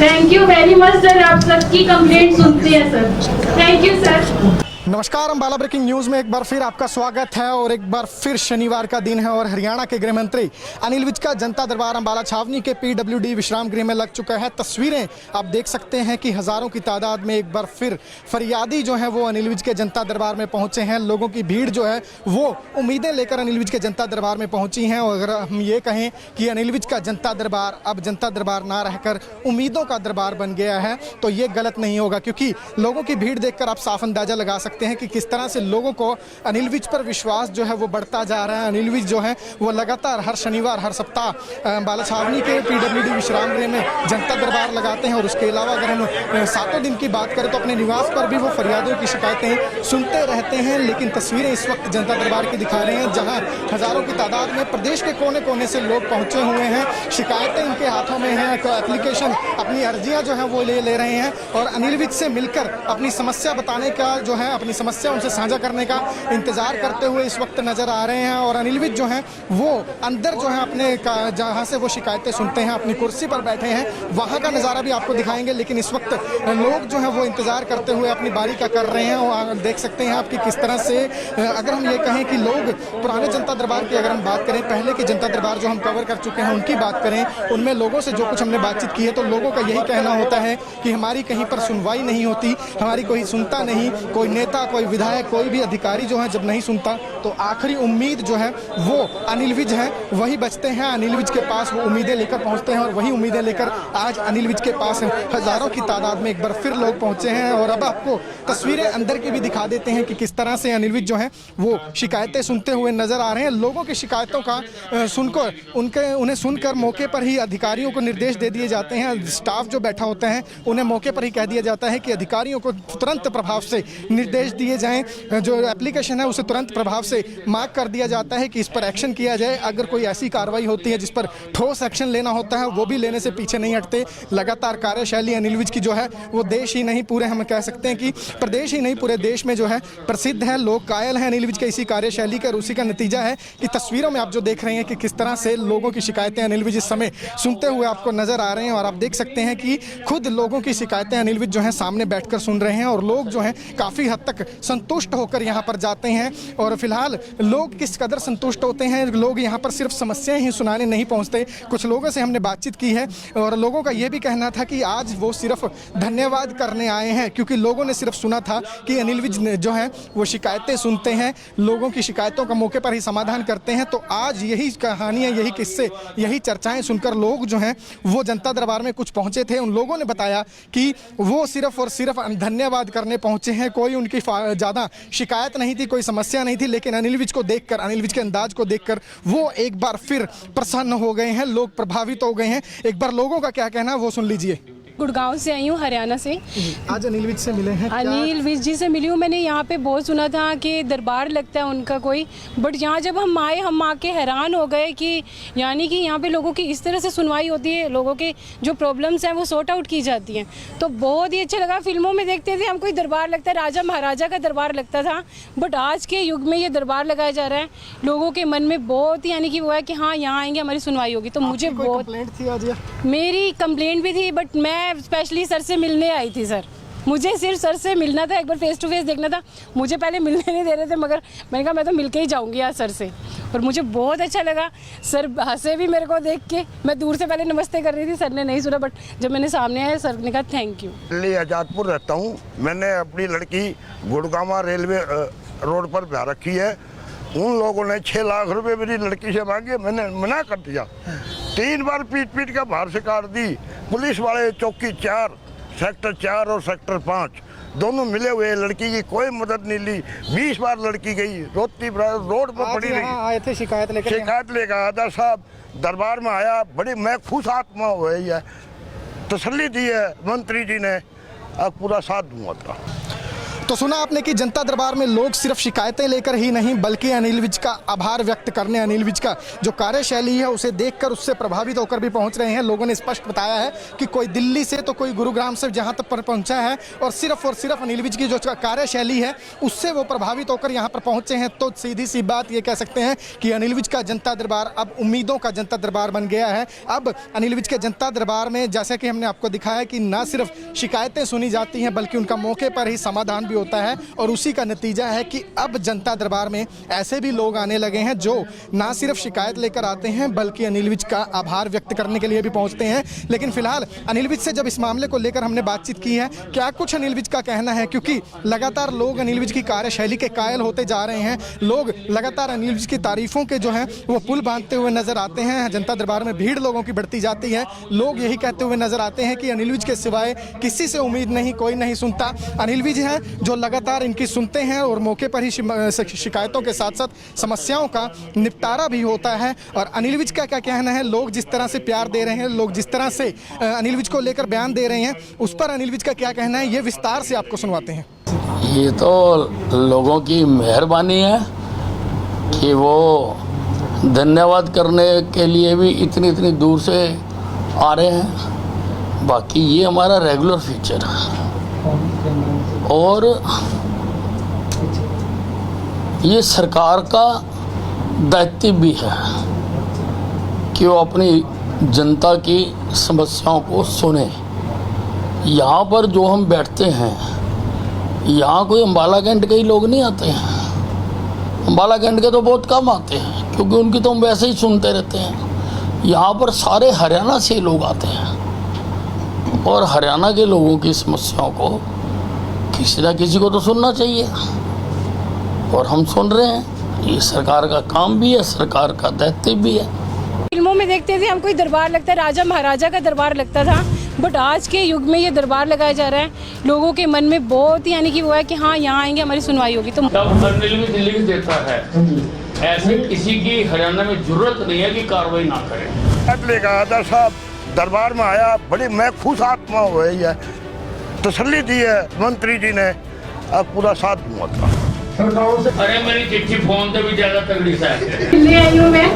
Thank you very much sir, आप सबकी कंप्लेंट सुनते हैं सर। Thank you sir. नमस्कार, अम्बाला ब्रेकिंग न्यूज़ में एक बार फिर आपका स्वागत है और एक बार फिर शनिवार का दिन है और हरियाणा के गृह मंत्री अनिल विज का जनता दरबार अम्बाला छावनी के PWD विश्राम गृह में लग चुका है। तस्वीरें आप देख सकते हैं कि हज़ारों की तादाद में एक बार फिर फरियादी जो है वो अनिल विज के जनता दरबार में पहुंचे हैं। लोगों की भीड़ जो है वो उम्मीदें लेकर अनिल विज के जनता दरबार में पहुंची हैं। और अगर हम ये कहें कि अनिल विज का जनता दरबार अब जनता दरबार ना रहकर उम्मीदों का दरबार बन गया है तो ये गलत नहीं होगा, क्योंकि लोगों की भीड़ देखकर आप साफ अंदाज़ा लगा सकते हैं कि किस तरह से लोगों को अनिल विज पर विश्वास जो है वो बढ़ता जा रहा है। अनिल विज जो है वो लगातार हर शनिवार हर सप्ताह अम्बाला छावनी के PWD विश्राम गृह में जनता दरबार लगाते हैं। और उसके अलावा अगर हम 7 दिन की बात करें तो अपने निवास पर भी वो फरियादियों की शिकायतें सुनते रहते हैं। लेकिन तस्वीरें इस वक्त जनता दरबार की दिखा रहे हैं जहाँ हज़ारों की तादाद में प्रदेश के कोने कोने से लोग पहुँचे हुए हैं। शिकायतें इनके हाथों में हैं, एप्लीकेशन अपनी अर्जियाँ जो हैं वो ले रहे हैं और अनिल विज से मिलकर अपनी समस्या बताने का जो है, अपनी समस्या उनसे साझा करने का इंतजार करते हुए इस वक्त नजर आ रहे हैं। और अनिल विज जो हैं वो अंदर जो है अपने जहां से वो शिकायतें सुनते हैं अपनी कुर्सी पर बैठे हैं, वहां का नज़ारा भी आपको दिखाएंगे। लेकिन इस वक्त लोग जो हैं वो इंतजार करते हुए अपनी बारी का कर रहे हैं। और देख सकते हैं आपकी किस तरह से, अगर हम ये कहें कि लोग पुराने जनता दरबार की अगर हम बात करें, पहले के जनता दरबार जो हम कवर कर चुके हैं उनकी बात करें, उनमें लोगों से जो कुछ हमने बातचीत की है तो लोगों का यही कहना होता है कि हमारी कहीं पर सुनवाई नहीं होती, हमारी कोई सुनता नहीं, कोई नेता, कोई विधायक, कोई भी अधिकारी जो है जब नहीं सुनता तो आखिरी उम्मीद जो है वो अनिल विज हैं, वही बचते हैं। अनिल विज के पास वो उम्मीदें लेकर पहुंचते हैं और वही उम्मीदें लेकर आज अनिल विज के पास हज़ारों की तादाद में एक बार फिर लोग पहुंचे हैं। और अब आपको तस्वीरें अंदर की भी दिखा देते हैं कि किस तरह से अनिल विज जो है वो शिकायतें सुनते हुए नजर आ रहे हैं। लोगों की शिकायतों का सुनकर उन्हें सुनकर मौके पर ही अधिकारियों को निर्देश दे दिए जाते हैं। स्टाफ जो बैठा होता है उन्हें मौके पर ही कह दिया जाता है कि अधिकारियों को तुरंत प्रभाव से निर्देश निर्देश दिए जाएं, जो एप्लीकेशन है उसे तुरंत प्रभाव से मार्क कर दिया जाता है कि इस पर एक्शन किया जाए। अगर कोई ऐसी कार्रवाई होती है जिस पर ठोस एक्शन लेना होता है वो भी लेने से पीछे नहीं हटते। लगातार कार्यशैली अनिल विज की जो है वो देश ही नहीं पूरे हम कह सकते हैं कि प्रदेश ही नहीं पूरे देश में जो है प्रसिद्ध है। लोग कायल हैं अनिल विज के इसी कार्यशैली का, और उसी का नतीजा है कि तस्वीरों में आप जो देख रहे हैं कि किस तरह से लोगों की शिकायतें अनिल विज इस समय सुनते हुए आपको नजर आ रहे हैं। और आप देख सकते हैं कि खुद लोगों की शिकायतें अनिल विज जो है सामने बैठकर सुन रहे हैं, और लोग जो हैं काफ़ी हद तक संतुष्ट होकर यहाँ पर जाते हैं। और फिलहाल लोग किस कदर संतुष्ट होते हैं, लोग यहाँ पर सिर्फ समस्याएं ही सुनाने नहीं पहुँचते। कुछ लोगों से हमने बातचीत की है और लोगों का ये भी कहना था कि आज वो सिर्फ धन्यवाद करने आए हैं, क्योंकि लोगों ने सिर्फ सुना था कि अनिल विज जो है वो शिकायतें सुनते हैं, लोगों की शिकायतों का मौके पर ही समाधान करते हैं। तो आज यही कहानियाँ, यही किस्से, यही चर्चाएं सुनकर लोग जो हैं वो जनता दरबार में कुछ पहुंचे थे। उन लोगों ने बताया कि वो सिर्फ और सिर्फ धन्यवाद करने पहुंचे हैं। कोई उनकी ज़्यादा शिकायत नहीं थी, कोई समस्या नहीं थी, लेकिन अनिल विज को देखकर, अनिल विज के अंदाज को देखकर वो एक बार फिर प्रसन्न हो गए हैं, लोग प्रभावित हो गए हैं। एक बार लोगों का क्या कहना है वो सुन लीजिए। गुड़गांव से आई हूँ, हरियाणा से। आज अनिल विज से मिले हैं? अनिल विज जी से मिली हूँ। मैंने यहाँ पे बहुत सुना था कि दरबार लगता है उनका कोई, बट यहाँ जब हम आए, हम आके हैरान हो गए कि यानी कि यहाँ पे लोगों की इस तरह से सुनवाई होती है, लोगों के जो प्रॉब्लम्स हैं वो सॉर्ट आउट की जाती हैं। तो बहुत ही अच्छा लगा। फिल्मों में देखते थे हम कोई दरबार लगता है, राजा महाराजा का दरबार लगता था, बट आज के युग में ये दरबार लगाया जा रहा है। लोगों के मन में बहुत यानी कि वो है कि हाँ यहाँ आएंगे हमारी सुनवाई होगी। तो मुझे बहुत कंप्लेंट थी आज? मेरी कंप्लेंट भी थी, बट मैं स्पेशली सर से मिलने आई थी। सर मुझे सिर्फ सर से मिलना था, एक बार फेस टू फेस देखना था। मुझे पहले मिलने नहीं दे रहे थे, मगर मैंने कहा मैं तो मिलके ही जाऊंगी आज सर से, और मुझे बहुत अच्छा लगा। सर हंसे भी मेरे को देख के। मैं दूर से पहले नमस्ते कर रही थी, सर ने नहीं सुना, बट जब मैंने सामने आया सर ने कहा थैंक यू। दिल्ली आजादपुर रहता हूँ। मैंने अपनी लड़की गुड़गांव रेलवे रोड पर ब्याह रखी है। उन लोगों ने 6 लाख रुपए मेरी लड़की से मांगे, मैंने मना कर दिया। 3 बार पीट पीट कर बाहर से काट दी। पुलिस वाले चौकी 4, सेक्टर 4 और सेक्टर 5 दोनों मिले हुए, लड़की की कोई मदद नहीं ली। 20 बार लड़की गई, रोती रोड पर पड़ी रही। आए थे शिकायत लेकर? शिकायत लेकर आया था साहब, दरबार में आया, बड़ी मैं खुश आत्मा हो गई है। तसल्ली दी है मंत्री जी ने, अब पूरा साथ दूंगा था। तो सुना आपने कि जनता दरबार में लोग सिर्फ शिकायतें लेकर ही नहीं बल्कि अनिल विज का आभार व्यक्त करने, अनिल विज का जो कार्यशैली है उसे देखकर उससे प्रभावित होकर भी पहुंच रहे हैं। लोगों ने स्पष्ट बताया है कि कोई दिल्ली से तो कोई गुरुग्राम से जहां तक पर पहुंचा है, और सिर्फ अनिल विज की जो कार्यशैली है उससे वो प्रभावित होकर यहाँ पर पहुंचे हैं। तो सीधी सी बात ये कह सकते हैं कि अनिल विज का जनता दरबार अब उम्मीदों का जनता दरबार बन गया है। अब अनिल विज के जनता दरबार में जैसा कि हमने आपको दिखाया कि न सिर्फ शिकायतें सुनी जाती हैं बल्कि उनका मौके पर ही समाधान भी होता है, और उसी का नतीजा है कि अब जनता दरबार में ऐसे भी लोग आने लगे हैं जो ना सिर्फ शिकायत लेकर आते हैं बल्कि अनिल विज का आभार व्यक्त करने के लिए भी पहुंचते हैं। लेकिन फिलहाल अनिल विज से जब इस मामले को लेकर हमने बातचीत की है, क्या कुछ अनिल विज का कहना है, क्योंकि लगातार लोग अनिल विज की कार्यशैली के कायल होते जा रहे हैं। लोग लगातार अनिल विज की तारीफों के जो हैं वो पुल बांधते हुए नजर आते हैं। जनता दरबार में भीड़ लोगों की बढ़ती जाती है। लोग यही कहते हुए नजर आते हैं कि अनिल विज के सिवाय किसी से उम्मीद नहीं, कोई नहीं सुनता। अनिल विज हैं जो लगातार इनकी सुनते हैं और मौके पर ही शिकायतों के साथ साथ समस्याओं का निपटारा भी होता है। और अनिल विज का क्या कहना है, लोग जिस तरह से प्यार दे रहे हैं, लोग जिस तरह से अनिल विज को लेकर बयान दे रहे हैं, उस पर अनिल विज का क्या कहना है ये विस्तार से आपको सुनवाते हैं। ये तो लोगों की मेहरबानी है कि वो धन्यवाद करने के लिए भी इतनी दूर से आ रहे हैं। बाकी ये हमारा रेगुलर फीचर है, और ये सरकार का दायित्व भी है कि वो अपनी जनता की समस्याओं को सुने। यहाँ पर जो हम बैठते हैं, यहाँ कोई अम्बाला कैंट के ही लोग नहीं आते हैं। अम्बाला कैंट के तो बहुत कम आते हैं, क्योंकि उनकी तो हम वैसे ही सुनते रहते हैं। यहाँ पर सारे हरियाणा से लोग आते हैं, और हरियाणा के लोगों की समस्याओं को किसी ना किसी को तो सुनना चाहिए, और हम सुन रहे हैं। ये सरकार का काम भी है, सरकार का दायित्व भी है। फिल्मों में देखते थे हम कोई दरबार लगता है, राजा महाराजा का दरबार लगता था, बट आज के युग में ये दरबार लगाया जा रहा है। लोगों के मन में बहुत यानी कि वो है कि हाँ यहाँ आएंगे हमारी सुनवाई होगी। तो तब अनिल विज दिल्ली देता है, ऐसे किसी की हरियाणा में जरूरत नहीं है कि कार्रवाई ना करें। लेकर आया था साहब, दरबार में आया, बड़ी मैं खुश आत्मा हो गई है। तसल्ली दी है मंत्री जी ने, अब पूरा साथ दूंगा था। अरे मेरी चिट्ठी फोन पे भी ज्यादा तगड़ी सा है। ले आई हूँ मैं।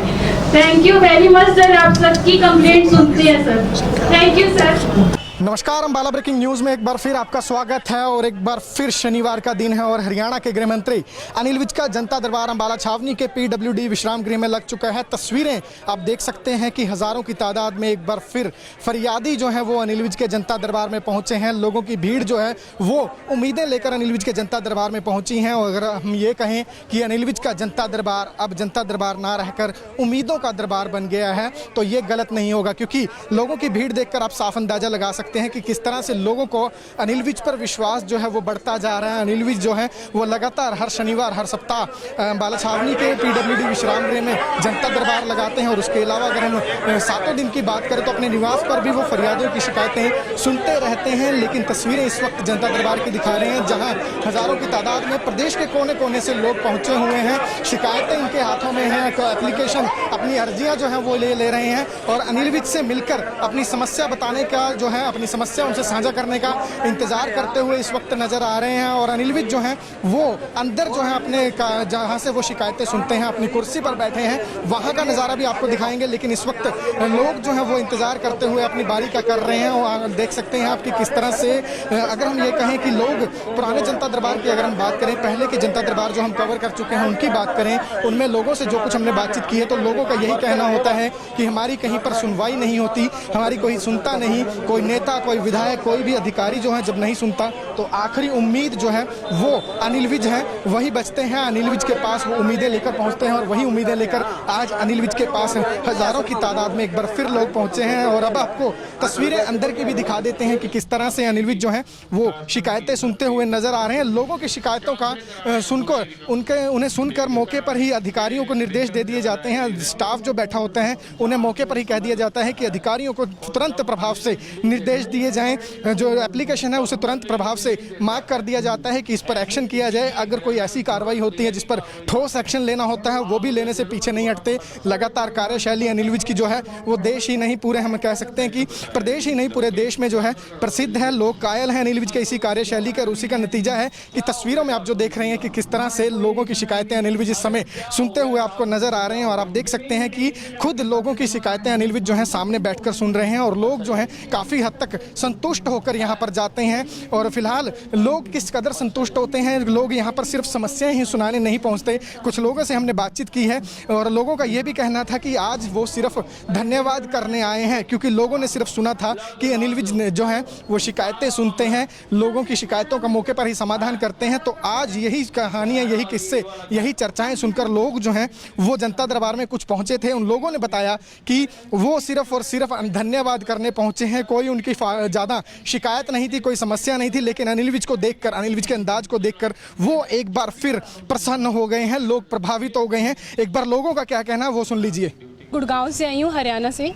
Thank you very much sir, आप सबकी कंप्लेंट सुनते हैं सर। Thank you sir. नमस्कार, अम्बाला ब्रेकिंग न्यूज़ में एक बार फिर आपका स्वागत है और एक बार फिर शनिवार का दिन है और हरियाणा के गृह मंत्री अनिल विज का जनता दरबार अम्बाला छावनी के PWD विश्राम गृह में लग चुका है। तस्वीरें आप देख सकते हैं कि हज़ारों की तादाद में एक बार फिर फरियादी जो है वो अनिल विज के जनता दरबार में पहुंचे हैं। लोगों की भीड़ जो है वो उम्मीदें लेकर अनिल विज के जनता दरबार में पहुंची हैं और अगर हम ये कहें कि अनिल विज का जनता दरबार अब जनता दरबार ना रहकर उम्मीदों का दरबार बन गया है तो ये गलत नहीं होगा, क्योंकि लोगों की भीड़ देखकर आप साफ अंदाज़ा लगा सकते हैं कि किस तरह से लोगों को अनिल विज पर विश्वास जो है वो बढ़ता जा रहा है। अनिल विज जो है वो लगातार हर शनिवार हर सप्ताह अम्बाला छावनी के PWD विश्राम गृह में जनता दरबार लगाते हैं और उसके अलावा अगर हम सातों दिन की बात करें तो अपने निवास पर भी वो फरियादियों की शिकायतें सुनते रहते हैं। लेकिन तस्वीरें इस वक्त जनता दरबार की दिखा रहे हैं जहाँ हज़ारों की तादाद में प्रदेश के कोने कोने से लोग पहुँचे हुए हैं। शिकायतें इनके हाथों में हैं, एप्लीकेशन अपनी अर्जियाँ जो हैं वो ले रहे हैं और अनिल विज से मिलकर अपनी समस्या बताने का जो है अपनी समस्या उनसे साझा करने का इंतजार करते हुए इस वक्त नजर आ रहे हैं। और अनिल विज जो हैं वो अंदर जो है अपने जहां से वो शिकायतें सुनते हैं अपनी कुर्सी पर बैठे हैं वहां का नज़ारा भी आपको दिखाएंगे। लेकिन इस वक्त लोग जो हैं वो इंतजार करते हुए अपनी बारी का कर रहे हैं और देख सकते हैं आपकी किस तरह से अगर हम ये कहें कि लोग पुराने जनता दरबार की अगर हम बात करें, पहले के जनता दरबार जो हम कवर कर चुके हैं उनकी बात करें, उनमें लोगों से जो कुछ हमने बातचीत की है तो लोगों का यही कहना होता है कि हमारी कहीं पर सुनवाई नहीं होती, हमारी कोई सुनता नहीं, कोई नेता कोई विधायक कोई भी अधिकारी जो है जब नहीं सुनता तो आखिरी उम्मीद जो है वो अनिल विज है वही बचते हैं। अनिल विज के पास वो उम्मीदें लेकर पहुंचते हैं और वही उम्मीदें लेकर आज अनिल विज के पास हज़ारों की तादाद में एक बार फिर लोग पहुंचे हैं। और अब आपको तस्वीरें अंदर की भी दिखा देते हैं कि किस तरह से अनिल विज जो है वो शिकायतें सुनते हुए नजर आ रहे हैं। लोगों की शिकायतों का सुनकर उन्हें सुनकर मौके पर ही अधिकारियों को निर्देश दे दिए जाते हैं। स्टाफ जो बैठा होता है उन्हें मौके पर ही कह दिया जाता है कि अधिकारियों को तुरंत प्रभाव से निर्देश दिए जाएं, जो एप्लीकेशन है उसे तुरंत प्रभाव से मार्क कर दिया जाता है कि इस पर एक्शन किया जाए। अगर कोई ऐसी कार्रवाई होती है जिस पर ठोस एक्शन लेना होता है वो भी लेने से पीछे नहीं हटते। लगातार कार्यशैली अनिल विज की जो है वो देश ही नहीं पूरे हम कह सकते हैं कि प्रदेश ही नहीं पूरे देश में जो है प्रसिद्ध है। लोग कायल हैं अनिल विज के इसी कार्यशैली का और उसी का नतीजा है कि तस्वीरों में आप जो देख रहे हैं कि किस तरह से लोगों की शिकायतें अनिल विज इस समय सुनते हुए आपको नजर आ रहे हैं। और आप देख सकते हैं कि खुद लोगों की शिकायतें अनिल विज जो है सामने बैठकर सुन रहे हैं और लोग जो है काफ़ी हद तक संतुष्ट होकर यहाँ पर जाते हैं। और फिलहाल लोग किस कदर संतुष्ट होते हैं, लोग यहाँ पर सिर्फ समस्याएं ही सुनाने नहीं पहुँचते। कुछ लोगों से हमने बातचीत की है और लोगों का ये भी कहना था कि आज वो सिर्फ धन्यवाद करने आए हैं, क्योंकि लोगों ने सिर्फ सुना था कि अनिल विज जो है वो शिकायतें सुनते हैं, लोगों की शिकायतों का मौके पर ही समाधान करते हैं। तो आज यही कहानियाँ, यही किस्से, यही चर्चाएँ सुनकर लोग जो हैं वो जनता दरबार में कुछ पहुँचे थे। उन लोगों ने बताया कि वो सिर्फ और सिर्फ धन्यवाद करने पहुँचे हैं, कोई उनकी ज़्यादा शिकायत नहीं थी, कोई समस्या नहीं थी। लेकिन अनिल विज को देखकर, अनिल विज के अंदाज को देखकर वो एक बार फिर प्रसन्न हो गए हैं, लोग प्रभावित हो गए हैं। एक बार लोगों का क्या कहना है वो सुन लीजिए। गुड़गांव से आई हूँ, हरियाणा से।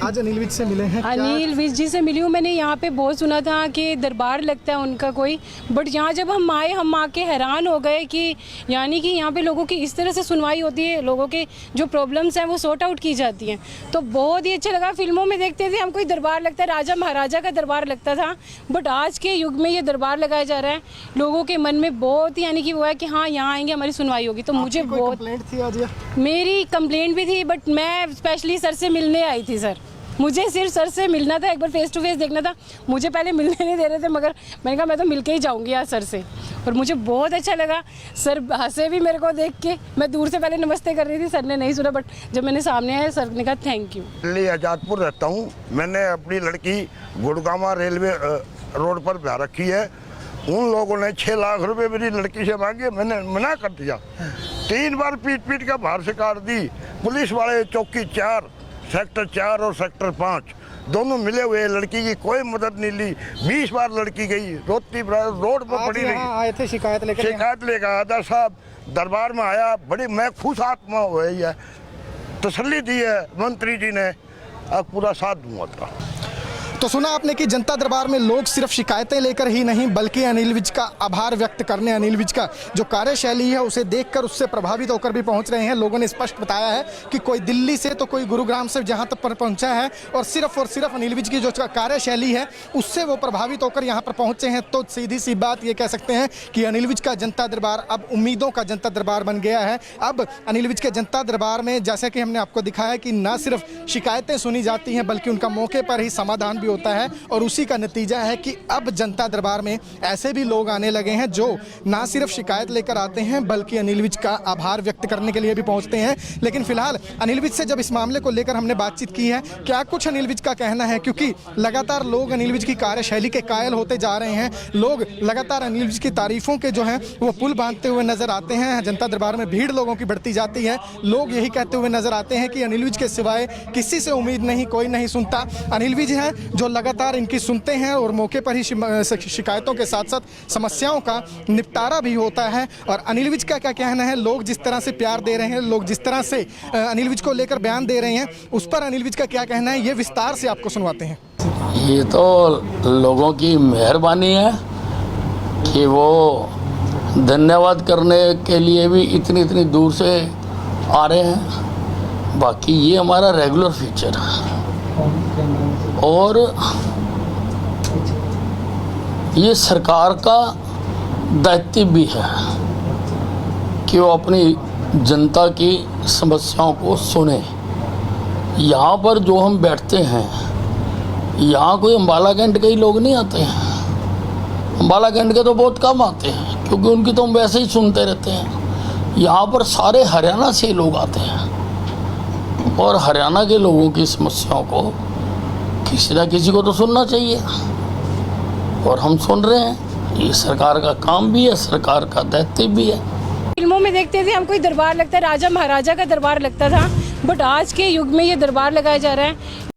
आज अनिल विज से मिले हैं? अनिल विज जी से मिली हूँ। मैंने यहाँ पे बहुत सुना था कि दरबार लगता है उनका कोई, बट यहाँ जब हम आए हम आके हैरान हो गए कि यानी कि यहाँ पे लोगों की इस तरह से सुनवाई होती है, लोगों के जो प्रॉब्लम्स हैं वो सॉर्ट आउट की जाती हैं। तो बहुत ही अच्छा लगा। फिल्मों में देखते थे हम कोई दरबार लगता है, राजा महाराजा का दरबार लगता था, बट आज के युग में ये दरबार लगाया जा रहा है। लोगों के मन में बहुत यानी कि वो है कि हाँ यहाँ आएंगे हमारी सुनवाई होगी। तो मुझे बहुत कंप्लेंट थी आज? मेरी कंप्लेंट भी थी, बट मैं स्पेशली सर से मिलने आई थी। सर मुझे सिर्फ सर से मिलना था, एक बार फेस टू फेस देखना था। मुझे पहले मिलने नहीं दे रहे थे, मगर मैंने कहा मैं तो मिलके ही जाऊंगी आज सर से। और मुझे बहुत अच्छा लगा। सर हंसे भी मेरे को देख के। मैं दूर से पहले नमस्ते कर रही थी, सर ने नहीं सुना, बट जब मैंने सामने आया सर ने कहा थैंक यू। दिल्ली आजादपुर रहता हूँ। मैंने अपनी लड़की गुड़गांव रेलवे रोड पर ब्याह रखी है। उन लोगों ने 6 लाख रुपए मेरी लड़की से मांगे, मैंने मना कर दिया। 3 बार पीट पीट कर बाहर से काट दी। पुलिस वाले चौकी 4, सेक्टर 4 और सेक्टर 5 दोनों मिले हुए, लड़की की कोई मदद नहीं ली। 20 बार लड़की गई, रोती रोड पर पड़ी रही। आए थे शिकायत लेकर? शिकायत लेकर आया था साहब, दरबार में आया, बड़ी मैं खुश आत्मा हुई है, तसल्ली दी है मंत्री जी ने, अब पूरा साथ दूंगा था। तो सुना आपने कि जनता दरबार में लोग सिर्फ शिकायतें लेकर ही नहीं बल्कि अनिल विज का आभार व्यक्त करने, अनिल विज का जो कार्यशैली है उसे देखकर उससे प्रभावित होकर भी पहुंच रहे हैं। लोगों ने स्पष्ट बताया है कि कोई दिल्ली से तो कोई गुरुग्राम से जहां तक पर पहुंचा है और सिर्फ अनिल विज की जो कार्यशैली है उससे वो प्रभावित होकर यहाँ पर पहुंचे हैं। तो सीधी सी बात ये कह सकते हैं कि अनिल विज का जनता दरबार अब उम्मीदों का जनता दरबार बन गया है। अब अनिल विज के जनता दरबार में जैसे कि हमने आपको दिखाया कि ना सिर्फ शिकायतें सुनी जाती हैं बल्कि उनका मौके पर ही समाधान भी होता है और उसी का नतीजा है कि अब जनता दरबार में ऐसे भी लोग आने लगे हैं जो ना सिर्फ शिकायत लेकर आते हैं बल्कि अनिल विज का आभार व्यक्त करने के लिए भी पहुंचते हैं। लेकिन फिलहाल अनिल विज से जब इस मामले को लेकर हमने बातचीत की है, क्या कुछ अनिल विज का कहना है, क्योंकि लगातार लोग अनिल विज की कार्यशैली के कायल होते जा रहे हैं। लोग लगातार अनिल विज की तारीफों के जो हैं वो पुल बांधते हुए नजर आते हैं। जनता दरबार में भीड़ लोगों की बढ़ती जाती है। लोग यही कहते हुए नजर आते हैं कि अनिल विज के सिवाय किसी से उम्मीद नहीं, कोई नहीं सुनता। अनिल विज हैं जो लगातार इनकी सुनते हैं और मौके पर ही शिकायतों के साथ साथ समस्याओं का निपटारा भी होता है। और अनिल विज का क्या कहना है, लोग जिस तरह से प्यार दे रहे हैं, लोग जिस तरह से अनिल विज को लेकर बयान दे रहे हैं, उस पर अनिल विज का क्या कहना है ये विस्तार से आपको सुनवाते हैं। ये तो लोगों की मेहरबानी है कि वो धन्यवाद करने के लिए भी इतनी दूर से आ रहे हैं। बाकी ये हमारा रेगुलर फीचर है और ये सरकार का दायित्व भी है कि वो अपनी जनता की समस्याओं को सुने। यहाँ पर जो हम बैठते हैं, यहाँ कोई अम्बाला कैंट के ही लोग नहीं आते हैं। अम्बाला कैंट के तो बहुत कम आते हैं क्योंकि उनकी तो हम वैसे ही सुनते रहते हैं। यहाँ पर सारे हरियाणा से लोग आते हैं और हरियाणा के लोगों की समस्याओं को किसी ना किसी को तो सुनना चाहिए और हम सुन रहे हैं। ये सरकार का काम भी है, सरकार का दायित्व भी है। फिल्मों में देखते थे हम, कोई दरबार लगता है, राजा महाराजा का दरबार लगता था, बट आज के युग में ये दरबार लगाया जा रहा है।